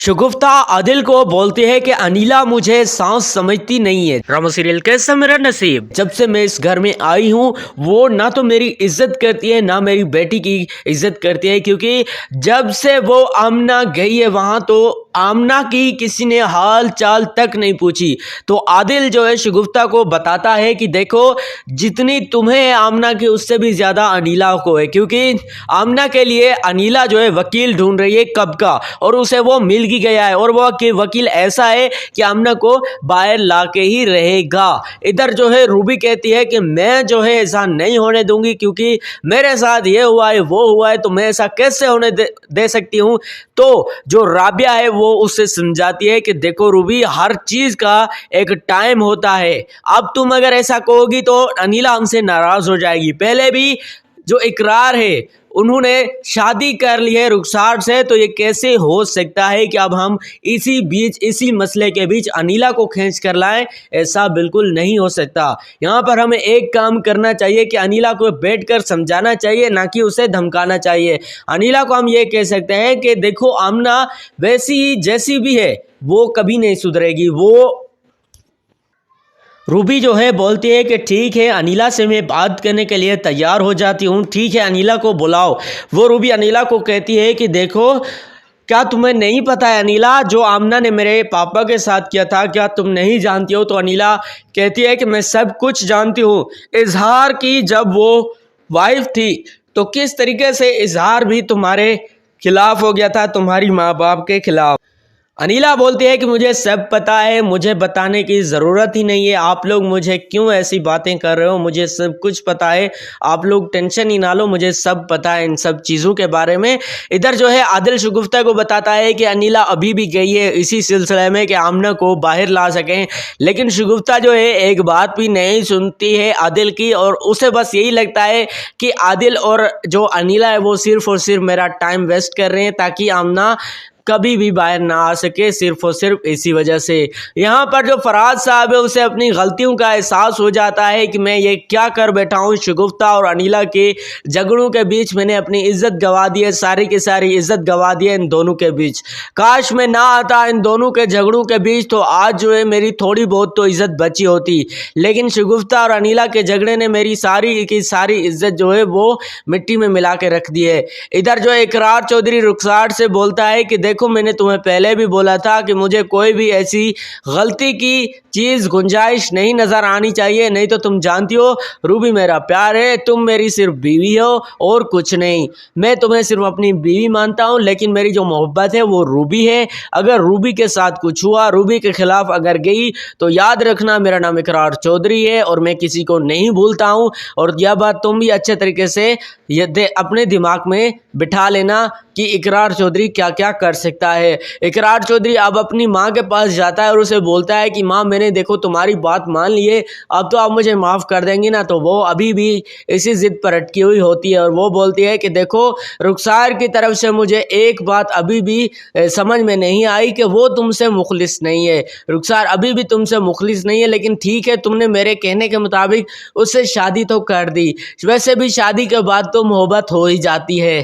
शगुफ्ता आदिल को बोलती है कि अनीला मुझे सांस समझती नहीं है। ड्रामा सीरियल कैसा मेरा नसीब। जब से मैं इस घर में आई हूँ वो ना तो मेरी इज्जत करती है ना मेरी बेटी की इज्जत करती है, क्योंकि जब से वो आमना गई है वहाँ तो आमना की किसी ने हाल चाल तक नहीं पूछी। तो आदिल जो है शगुफ्ता को बताता है कि देखो जितनी तुम्हें है आमना की उससे भी ज़्यादा अनीला को है, क्योंकि आमना के लिए अनीला जो है वकील ढूंढ रही है कब का, और उसे वो मिल ही गया है और वो वकील ऐसा है कि आमना को बाहर ला के ही रहेगा। इधर जो है रूबी कहती है कि मैं जो है ऐसा नहीं होने दूंगी, क्योंकि मेरे साथ ये हुआ है वो हुआ है तो मैं ऐसा कैसे होने दे सकती हूँ। तो जो राबिया है वो उससे समझाती है कि देखो रूबी, हर चीज का एक टाइम होता है, अब तुम अगर ऐसा कहोगी तो अनीला हमसे नाराज हो जाएगी। पहले भी जो इकरार है उन्होंने शादी कर ली है रुखसार से, तो ये कैसे हो सकता है कि अब हम इसी मसले के बीच अनीला को खींच कर लाएं। ऐसा बिल्कुल नहीं हो सकता। यहाँ पर हमें एक काम करना चाहिए कि अनीला को बैठकर समझाना चाहिए, ना कि उसे धमकाना चाहिए। अनीला को हम ये कह सकते हैं कि देखो आमना वैसी जैसी भी है वो कभी नहीं सुधरेगी। वो रूबी जो है बोलती है कि ठीक है अनीला से मैं बात करने के लिए तैयार हो जाती हूँ, ठीक है अनीला को बुलाओ। वो रूबी अनीला को कहती है कि देखो क्या तुम्हें नहीं पता है अनीला, जो आमना ने मेरे पापा के साथ किया था क्या तुम नहीं जानती हो। तो अनीला कहती है कि मैं सब कुछ जानती हूँ। इजहार की जब वो वाइफ थी तो किस तरीके से इजहार भी तुम्हारे खिलाफ हो गया था, तुम्हारी माँ बाप के खिलाफ। अनीला बोलती है कि मुझे सब पता है, मुझे बताने की ज़रूरत ही नहीं है। आप लोग मुझे क्यों ऐसी बातें कर रहे हो, मुझे सब कुछ पता है, आप लोग टेंशन ही ना लो, मुझे सब पता है इन सब चीज़ों के बारे में। इधर जो है आदिल शगुफ्ता को बताता है कि अनीला अभी भी गई है इसी सिलसिले में कि आमना को बाहर ला सकें, लेकिन शगुफ्ता जो है एक बात भी नहीं सुनती है आदिल की, और उसे बस यही लगता है कि आदिल और जो अनीला है वो सिर्फ और सिर्फ मेरा टाइम वेस्ट कर रहे हैं ताकि आमना कभी भी बाहर ना आ सके, सिर्फ और सिर्फ इसी वजह से। यहाँ पर जो फराज साहब है उसे अपनी गलतियों का एहसास हो जाता है कि मैं ये क्या कर बैठा हूँ। शगुफ्ता और अनीला के झगड़ों के बीच मैंने अपनी इज्जत गंवा दी है, सारी की सारी इज्जत गंवा दी है इन दोनों के बीच। काश मैं ना आता इन दोनों के झगड़ों के बीच तो आज जो है मेरी थोड़ी बहुत तो इज्जत बची होती, लेकिन शगुफ्ता और अनीला के झगड़े ने मेरी सारी की सारी इज्जत जो है वो मिट्टी में मिला के रख दी है। इधर जो इकरार चौधरी रुखसार से बोलता है कि देखो मैंने तुम्हें पहले भी बोला था कि मुझे कोई भी ऐसी गलती की चीज़ गुंजाइश नहीं नज़र आनी चाहिए, नहीं तो तुम जानती हो रूबी मेरा प्यार है, तुम मेरी सिर्फ बीवी हो और कुछ नहीं। मैं तुम्हें सिर्फ अपनी बीवी मानता हूँ, लेकिन मेरी जो मोहब्बत है वो रूबी है। अगर रूबी के साथ कुछ हुआ, रूबी के खिलाफ अगर गई तो याद रखना मेरा नाम इकरार चौधरी है और मैं किसी को नहीं भूलता हूँ। और यह बात तुम भी अच्छे तरीके से अपने दिमाग में बिठा लेना कि इकरार चौधरी क्या क्या कर सकता है। इकरार चौधरी अब अपनी माँ के पास जाता है और उसे बोलता है कि माँ मैंने देखो तुम्हारी बात मान ली है, अब तो आप मुझे माफ़ कर देंगी ना। तो वो अभी भी इसी ज़िद पर अटकी हुई होती है और वो बोलती है कि देखो रुखसार की तरफ से मुझे एक बात अभी भी समझ में नहीं आई कि वो तुमसे मुखलिस नहीं है, रुखसार अभी भी तुमसे मुखलिस नहीं है, लेकिन ठीक है तुमने मेरे कहने के मुताबिक उससे शादी तो कर दी, वैसे भी शादी के बाद तो मोहब्बत हो ही जाती है।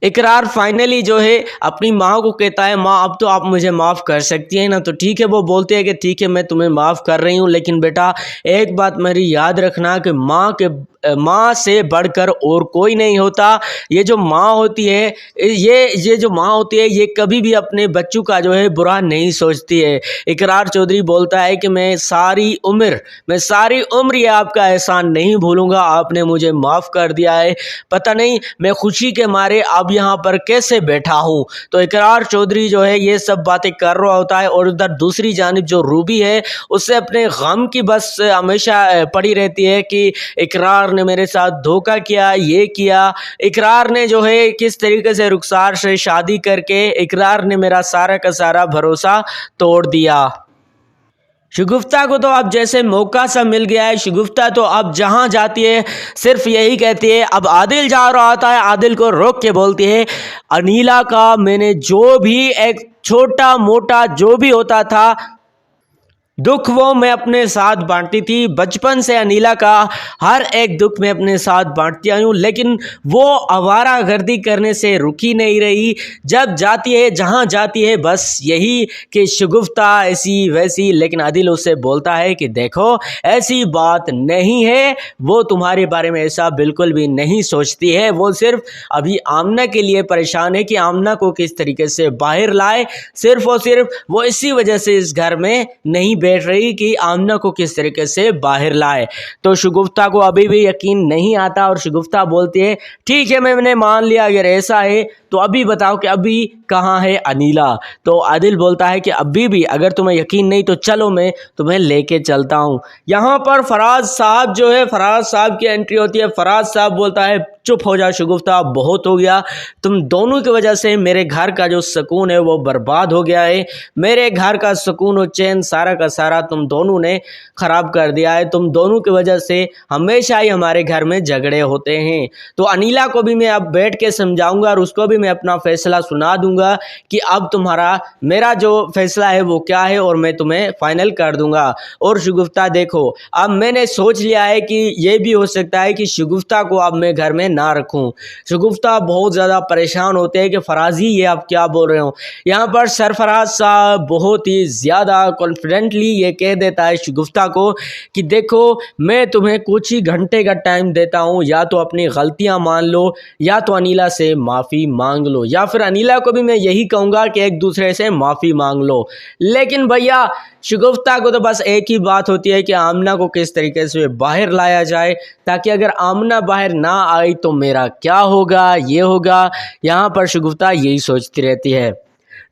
इकरार फाइनली जो है अपनी माँ को कहता है माँ अब तो आप मुझे माफ़ कर सकती हैं ना। तो ठीक है वो बोलते हैं कि ठीक है मैं तुम्हें माफ़ कर रही हूँ, लेकिन बेटा एक बात मेरी याद रखना कि माँ से बढ़कर और कोई नहीं होता। ये जो माँ होती है ये जो माँ होती है ये कभी भी अपने बच्चों का जो है बुरा नहीं सोचती है। इकरार चौधरी बोलता है कि मैं सारी उम्र ये आपका एहसान नहीं भूलूंगा, आपने मुझे माफ़ कर दिया है, पता नहीं मैं खुशी के मारे अब यहाँ पर कैसे बैठा हूँ। तो इकरार चौधरी जो है ये सब बातें कर रहा होता है और उधर दूसरी जानिब जो रूबी है उससे अपने गम की बस हमेशा पड़ी रहती है कि इकरार ने मेरे साथ धोखा किया, ये किया। इकरार ने जो है किस तरीके से रुखसार से शादी करके इकरार ने मेरा सारा का सारा भरोसा तोड़ दिया। शगुफ्ता को तो अब जैसे मौका सा मिल गया है, शगुफ्ता तो अब जहां जाती है सिर्फ यही कहती है। अब आदिल जा रहा होता है, आदिल को रोक के बोलती है अनीला का मैंने जो भी एक छोटा मोटा जो भी होता था दुख वो मैं अपने साथ बांटती थी। बचपन से अनिला का हर एक दुख मैं अपने साथ बांटती आई हूँ, लेकिन वो आवारागर्दी करने से रुकी नहीं रही। जब जाती है, जहाँ जाती है, बस यही कि शगुफ्ता ऐसी वैसी। लेकिन आदिल उससे बोलता है कि देखो ऐसी बात नहीं है, वो तुम्हारे बारे में ऐसा बिल्कुल भी नहीं सोचती है। वो सिर्फ अभी आमना के लिए परेशान है कि आमना को किस तरीके से बाहर लाए। सिर्फ और सिर्फ वो इसी वजह से इस घर में नहीं बैठ रही कि आमना को किस तरीके से बाहर लाए। तो शगुफ्ता को अभी भी यकीन नहीं आता और शगुफ्ता बोलती है ठीक है मैंने मान लिया, अगर ऐसा है तो अभी बताओ कि अभी कहाँ है अनिला। तो आदिल बोलता है कि अभी भी अगर तुम्हें यकीन नहीं तो चलो मैं तुम्हें लेके चलता हूँ। यहाँ पर फराज साहब जो है, फराज साहब की एंट्री होती है। फराज साहब बोलता है चुप हो जा शगुफ्ता, बहुत हो गया, तुम दोनों की वजह से मेरे घर का जो सुकून है वो बर्बाद हो गया है। मेरे घर का सुकून और चैन सारा का सारा तुम दोनों ने खराब कर दिया है। तुम दोनों की वजह से हमेशा ही हमारे घर में झगड़े होते हैं। तो अनिला को भी मैं अब बैठ के समझाऊंगा और उसको भी मैं अपना फैसला सुना दूंगा कि अब तुम्हारा मेरा जो फैसला है वो क्या है और मैं तुम्हें फाइनल कर दूंगा। और शगुफ्ता देखो अब मैंने सोच लिया है कि ये भी हो सकता है कि शगुफ्ता को अब मैं घर में ना रखूं। शगुफ्ता बहुत ज़्यादा परेशान होते हैं कि फराजी ये आप क्या बोल रहे हो। यहाँ पर सरफराज साहब बहुत ही ज़्यादा कॉन्फिडेंटली ये कह देता है शगुफ्ता को कि देखो मैं तुम्हें कुछ ही घंटे का टाइम देता हूँ, या तो अपनी गलतियाँ मान लो या तो अनिला से माफ़ी मांग लो, या फिर अनिला को भी मैं यही कहूँगा कि एक दूसरे से माफ़ी मांग लो। लेकिन भैया शगुफ्ता को तो बस एक ही बात होती है कि आमना को किस तरीके से बाहर लाया जाए, ताकि अगर आमना बाहर ना आई तो मेरा क्या होगा, ये होगा। यहाँ पर शगुफ्ता यही सोचती रहती है।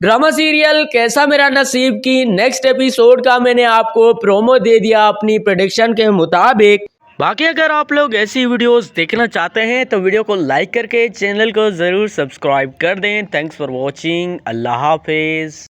ड्रामा सीरियल कैसा मेरा नसीब की नेक्स्ट एपिसोड का मैंने आपको प्रोमो दे दिया अपनी प्रेडिक्शन के मुताबिक। बाकी अगर आप लोग ऐसी वीडियोस देखना चाहते हैं तो वीडियो को लाइक करके चैनल को ज़रूर सब्सक्राइब कर दें। Thanks for watching. अल्लाह हाफिज़।